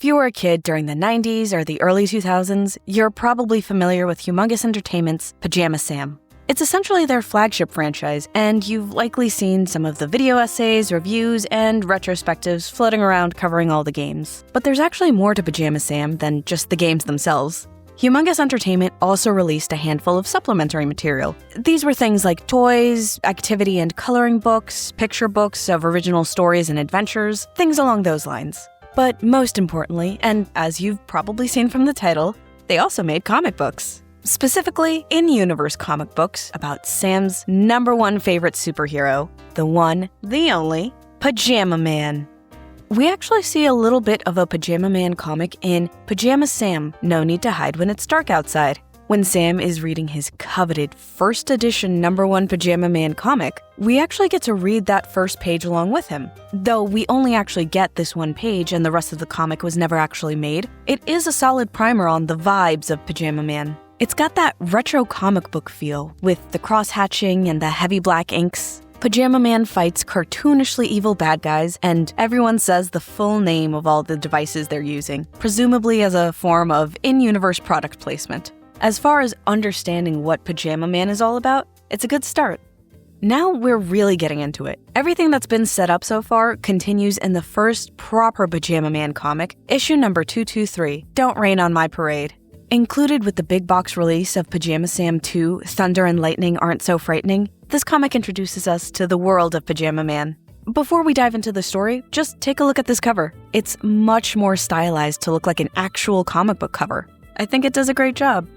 If you were a kid during the 90s or the early 2000s, you're probably familiar with Humongous Entertainment's Pajama Sam. It's essentially their flagship franchise, and you've likely seen some of the video essays, reviews, and retrospectives floating around covering all the games. But there's actually more to Pajama Sam than just the games themselves. Humongous Entertainment also released a handful of supplementary material. These were things like toys, activity and coloring books, picture books of original stories and adventures, things along those lines. But most importantly, and as you've probably seen from the title, they also made comic books. Specifically, in-universe comic books about Sam's #1 favorite superhero, the one, the only, Pajama Man. We actually see a little bit of a Pajama Man comic in Pajama Sam, No Need to Hide When It's Dark Outside. When Sam is reading his coveted first edition #1 Pajama Man comic, we actually get to read that first page along with him. Though we only actually get this one page and the rest of the comic was never actually made, it is a solid primer on the vibes of Pajama Man. It's got that retro comic book feel, with the cross-hatching and the heavy black inks. Pajama Man fights cartoonishly evil bad guys, and everyone says the full name of all the devices they're using, presumably as a form of in-universe product placement. As far as understanding what Pajama Man is all about, it's a good start. Now we're really getting into it. Everything that's been set up so far continues in the first proper Pajama Man comic, issue number 223, Don't Rain on My Parade. Included with the big box release of Pajama Sam 2, Thunder and Lightning Aren't So Frightening, this comic introduces us to the world of Pajama Man. Before we dive into the story, just take a look at this cover. It's much more stylized to look like an actual comic book cover. I think it does a great job.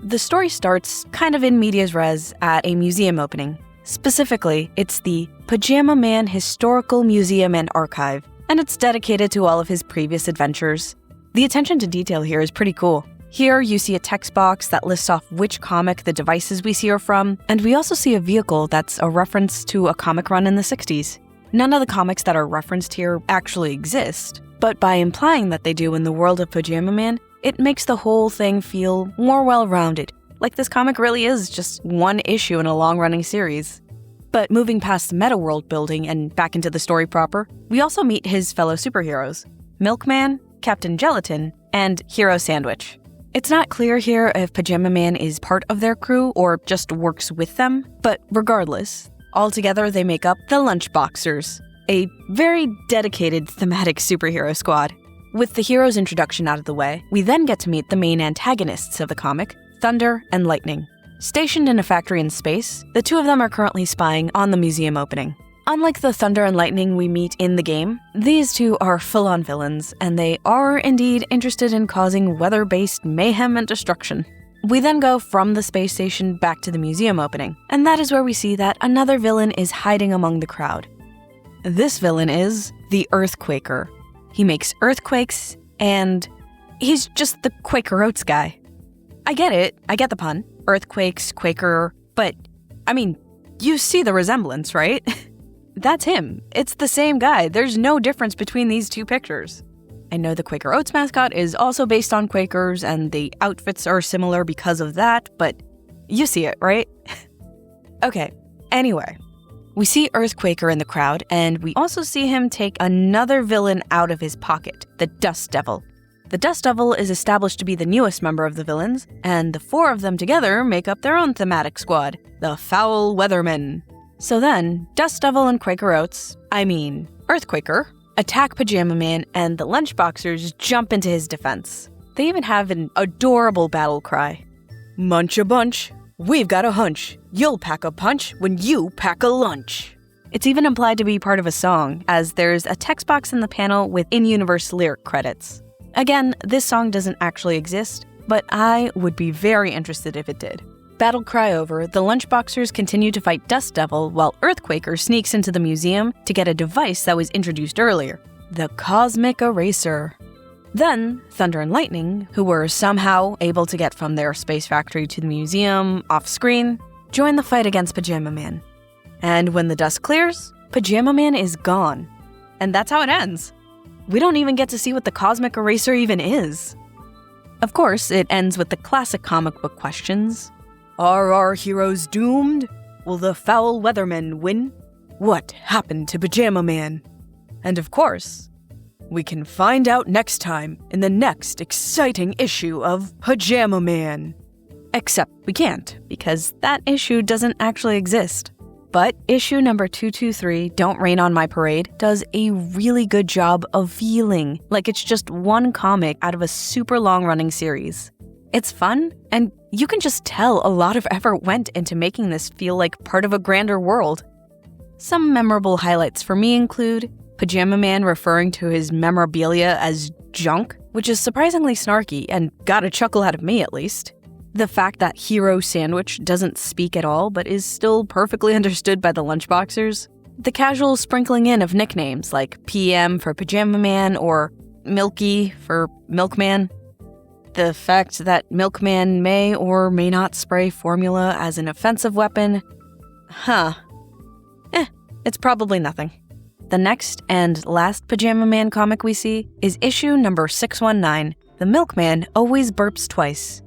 The story starts kind of in medias res at a museum opening. Specifically, it's the Pajama Man Historical Museum and Archive, and it's dedicated to all of his previous adventures. The attention to detail here is pretty cool. Here, you see a text box that lists off which comic the devices we see are from, and we also see a vehicle that's a reference to a comic run in the 60s. None of the comics that are referenced here actually exist, but by implying that they do in the world of Pajama Man, it makes the whole thing feel more well-rounded, like this comic really is just one issue in a long-running series. But moving past the meta-world building and back into the story proper, we also meet his fellow superheroes, Milkman, Captain Gelatin, and Hero Sandwich. It's not clear here if Pajama Man is part of their crew or just works with them, but regardless, altogether they make up the Lunchboxers, a very dedicated thematic superhero squad. With the hero's introduction out of the way, we then get to meet the main antagonists of the comic, Thunder and Lightning. Stationed in a factory in space, the two of them are currently spying on the museum opening. Unlike the Thunder and Lightning we meet in the game, these two are full-on villains, and they are indeed interested in causing weather-based mayhem and destruction. We then go from the space station back to the museum opening, and that is where we see that another villain is hiding among the crowd. This villain is the Earthquaker. He makes earthquakes, and he's just the Quaker Oats guy. I get it, I get the pun. Earthquakes, Quaker, but, I mean, you see the resemblance, right? That's him. It's the same guy. There's no difference between these two pictures. I know the Quaker Oats mascot is also based on Quakers, and the outfits are similar because of that, but you see it, right? Okay, anyway. We see Earthquaker in the crowd, and we also see him take another villain out of his pocket, the Dust Devil. The Dust Devil is established to be the newest member of the villains, and the four of them together make up their own thematic squad, the Foul Weathermen. So then, Dust Devil and Quaker Oats, Earthquaker, attack Pajama Man, and the Lunchboxers jump into his defense. They even have an adorable battle cry. Munch a bunch, we've got a hunch. You'll pack a punch when you pack a lunch. It's even implied to be part of a song, as there's a text box in the panel with in-universe lyric credits. Again, this song doesn't actually exist, but I would be very interested if it did. Battle cry over, the Lunchboxers continue to fight Dust Devil while Earthquaker sneaks into the museum to get a device that was introduced earlier, the Cosmic Eraser. Then, Thunder and Lightning, who were somehow able to get from their space factory to the museum off-screen, join the fight against Pajama Man. And when the dust clears, Pajama Man is gone. And that's how it ends. We don't even get to see what the Cosmic Eraser even is. Of course, it ends with the classic comic book questions. Are our heroes doomed? Will the Foul Weathermen win? What happened to Pajama Man? And of course, We can find out next time in the next exciting issue of Pajama Man. Except we can't, because that issue doesn't actually exist. But issue number 223, Don't Rain on My Parade, does a really good job of feeling like it's just one comic out of a super long-running series. It's fun, and you can just tell a lot of effort went into making this feel like part of a grander world. Some memorable highlights for me include Pajama Man referring to his memorabilia as junk, which is surprisingly snarky and got a chuckle out of me at least. The fact that Hero Sandwich doesn't speak at all but is still perfectly understood by the lunchboxers. The casual sprinkling in of nicknames like PM for Pajama Man or Milky for Milkman. The fact that Milkman may or may not spray formula as an offensive weapon. It's probably nothing. The next and last Pajama Man comic we see is issue number 619, The Milkman Always Burps Twice.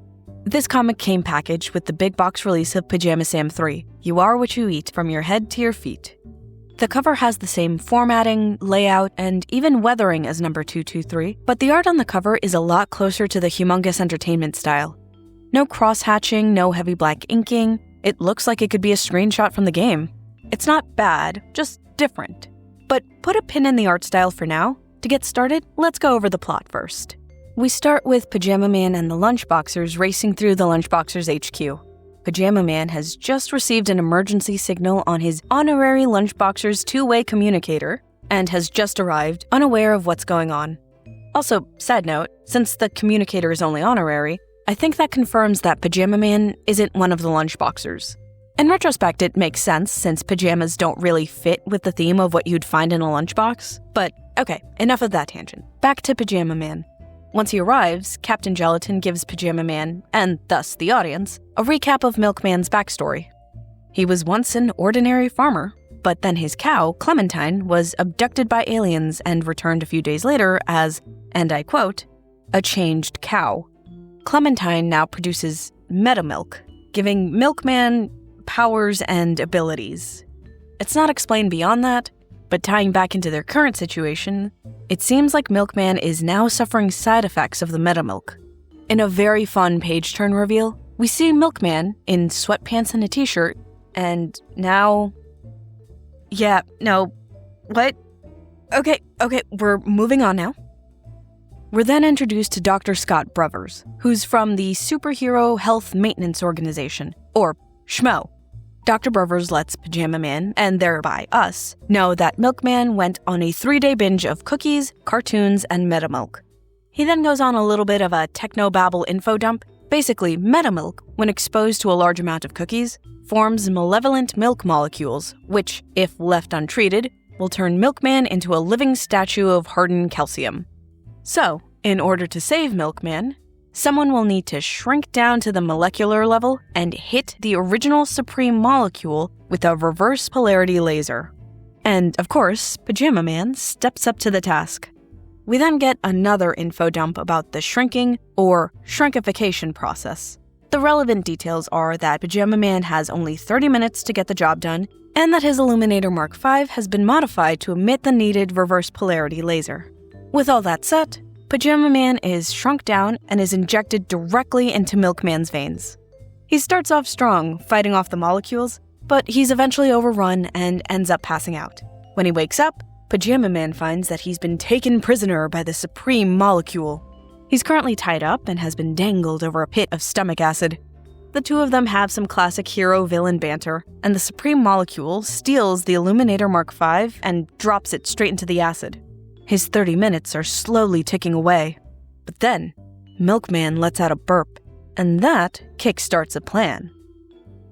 This comic came packaged with the big box release of Pajama Sam 3, You Are What You Eat from Your Head to Your Feet. The cover has the same formatting, layout, and even weathering as number 223, but the art on the cover is a lot closer to the Humongous Entertainment style. No cross-hatching, no heavy black inking. It looks like it could be a screenshot from the game. It's not bad, just different. But put a pin in the art style for now. To get started, let's go over the plot first. We start with Pajama Man and the Lunchboxers racing through the Lunchboxers HQ. Pajama Man has just received an emergency signal on his honorary Lunchboxers two-way communicator and has just arrived, unaware of what's going on. Also, side note, since the communicator is only honorary, I think that confirms that Pajama Man isn't one of the Lunchboxers. In retrospect, it makes sense since pajamas don't really fit with the theme of what you'd find in a lunchbox. But okay, enough of that tangent. Back to Pajama Man. Once he arrives, Captain Gelatin gives Pajama Man, and thus the audience, a recap of Milkman's backstory. He was once an ordinary farmer, but then his cow, Clementine, was abducted by aliens and returned a few days later as, and I quote, a changed cow. Clementine now produces metamilk, giving Milkman powers and abilities. It's not explained beyond that, but tying back into their current situation, it seems like Milkman is now suffering side effects of the metamilk. In a very fun page-turn reveal, we see Milkman in sweatpants and a t-shirt, and now... What? Okay, we're moving on now. We're then introduced to Dr. Scott Brothers, who's from the Superhero Health Maintenance Organization, or SHMO. Dr. Brothers lets Pajama Man, and thereby us, know that Milkman went on a 3-day binge of cookies, cartoons, and metamilk. He then goes on a little bit of a technobabble info dump. Basically, metamilk, when exposed to a large amount of cookies, forms malevolent milk molecules, which, if left untreated, will turn Milkman into a living statue of hardened calcium. So, in order to save Milkman, someone will need to shrink down to the molecular level and hit the original supreme molecule with a reverse polarity laser. And, of course, Pajama Man steps up to the task. We then get another info dump about the shrinking, or shrinkification process. The relevant details are that Pajama Man has only 30 minutes to get the job done, and that his Illuminator Mark V has been modified to emit the needed reverse polarity laser. With all that set, Pajama Man is shrunk down and is injected directly into Milkman's veins. He starts off strong, fighting off the molecules, but he's eventually overrun and ends up passing out. When he wakes up, Pajama Man finds that he's been taken prisoner by the supreme molecule. He's currently tied up and has been dangled over a pit of stomach acid. The two of them have some classic hero-villain banter, and the supreme molecule steals the Illuminator Mark V and drops it straight into the acid. His 30 minutes are slowly ticking away. But then, Milkman lets out a burp, and that kickstarts a plan.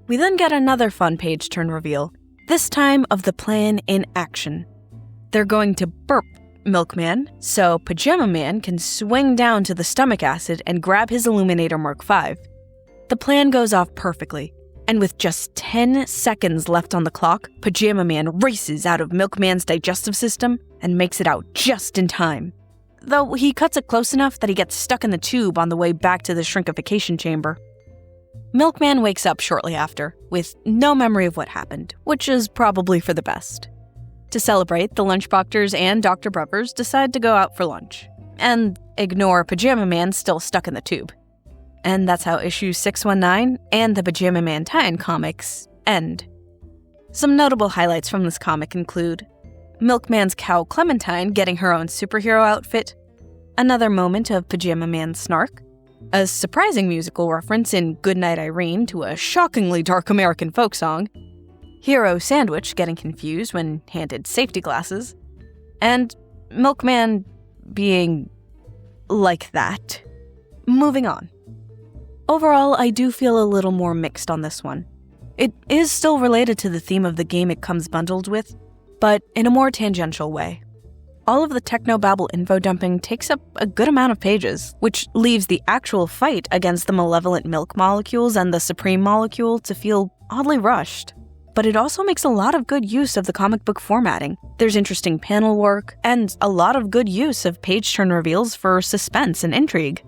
We then get another fun page-turn reveal, this time of the plan in action. They're going to burp Milkman, so Pajama Man can swing down to the stomach acid and grab his Illuminator Mark V. The plan goes off perfectly, and with just 10 seconds left on the clock, Pajama Man races out of Milkman's digestive system and makes it out just in time. Though he cuts it close enough that he gets stuck in the tube on the way back to the shrinkification chamber. Milkman wakes up shortly after, with no memory of what happened, which is probably for the best. To celebrate, the Lunchboxers and Dr. Brothers decide to go out for lunch, and ignore Pajama Man still stuck in the tube. And that's how issue 619 and the Pajama Man tie-in comics end. Some notable highlights from this comic include Milkman's cow Clementine getting her own superhero outfit, another moment of Pajama Man's snark, a surprising musical reference in Goodnight Irene to a shockingly dark American folk song, Hero Sandwich getting confused when handed safety glasses, and Milkman being like that. Moving on. Overall, I do feel a little more mixed on this one. It is still related to the theme of the game it comes bundled with, but in a more tangential way. All of the technobabble info dumping takes up a good amount of pages, which leaves the actual fight against the malevolent milk molecules and the supreme molecule to feel oddly rushed. But it also makes a lot of good use of the comic book formatting. There's interesting panel work, and a lot of good use of page turn reveals for suspense and intrigue.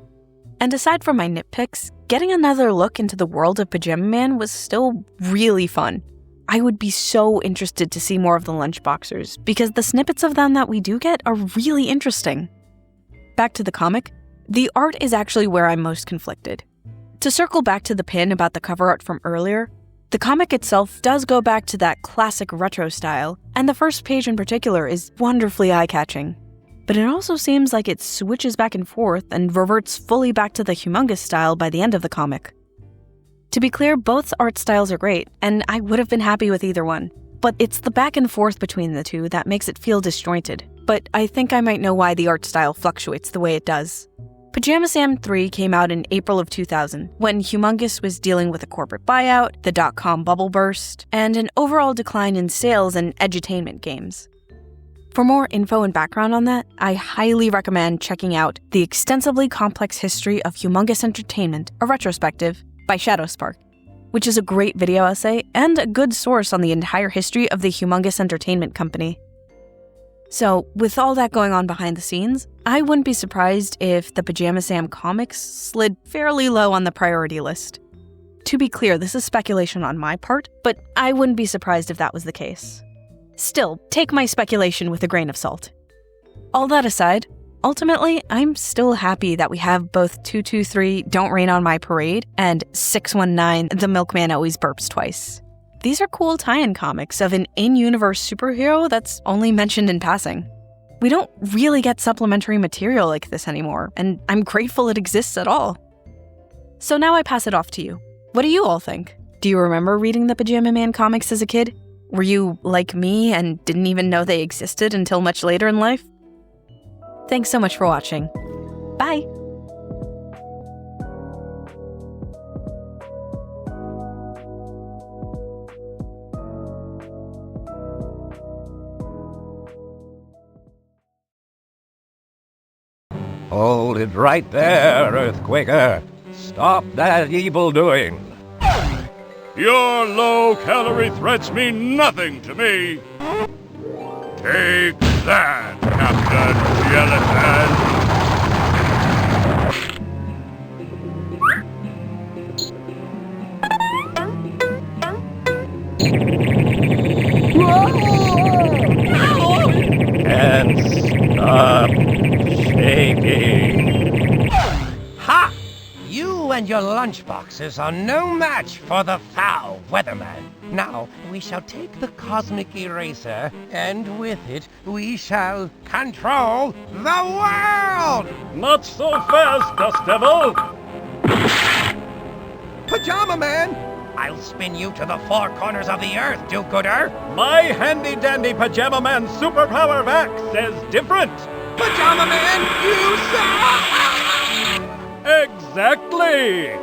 And aside from my nitpicks, getting another look into the world of Pajama Man was still really fun. I would be so interested to see more of the Lunchboxers, because the snippets of them that we do get are really interesting. Back to the comic, the art is actually where I'm most conflicted. To circle back to the pin about the cover art from earlier, the comic itself does go back to that classic retro style, and the first page in particular is wonderfully eye-catching. But it also seems like it switches back and forth and reverts fully back to the humongous style by the end of the comic. To be clear, both art styles are great, and I would have been happy with either one. But it's the back and forth between the two that makes it feel disjointed. But I think I might know why the art style fluctuates the way it does. Pajama Sam 3 came out in April of 2000, when Humongous was dealing with a corporate buyout, the dot-com bubble burst, and an overall decline in sales and edutainment games. For more info and background on that, I highly recommend checking out The Extensively Complex History of Humongous Entertainment, a retrospective, by Shadowspark, which is a great video essay and a good source on the entire history of the Humongous Entertainment Company. So, with all that going on behind the scenes, I wouldn't be surprised if the Pajama Sam comics slid fairly low on the priority list. To be clear, this is speculation on my part, but I wouldn't be surprised if that was the case. Still, take my speculation with a grain of salt. All that aside, ultimately, I'm still happy that we have both 223 Don't Rain on My Parade and 619 The Milkman Always Burps Twice. These are cool tie-in comics of an in-universe superhero that's only mentioned in passing. We don't really get supplementary material like this anymore, and I'm grateful it exists at all. So now I pass it off to you. What do you all think? Do you remember reading the Pajama Man comics as a kid? Were you like me and didn't even know they existed until much later in life? Thanks so much for watching. Bye! Hold it right there, Earthquaker. Stop that evil doing. Your low-calorie threats mean nothing to me. Take that, Captain Gelatin. And stop shaking. Ha! You and your lunchboxes are no match for the foul weatherman. Now, we shall take the cosmic eraser, and with it, we shall control the world! Not so fast, Dust Devil! Pajama Man! I'll spin you to the four corners of the earth, do-gooder! My handy-dandy Pajama Man superpower vac says different! Pajama Man, you suck! Exactly!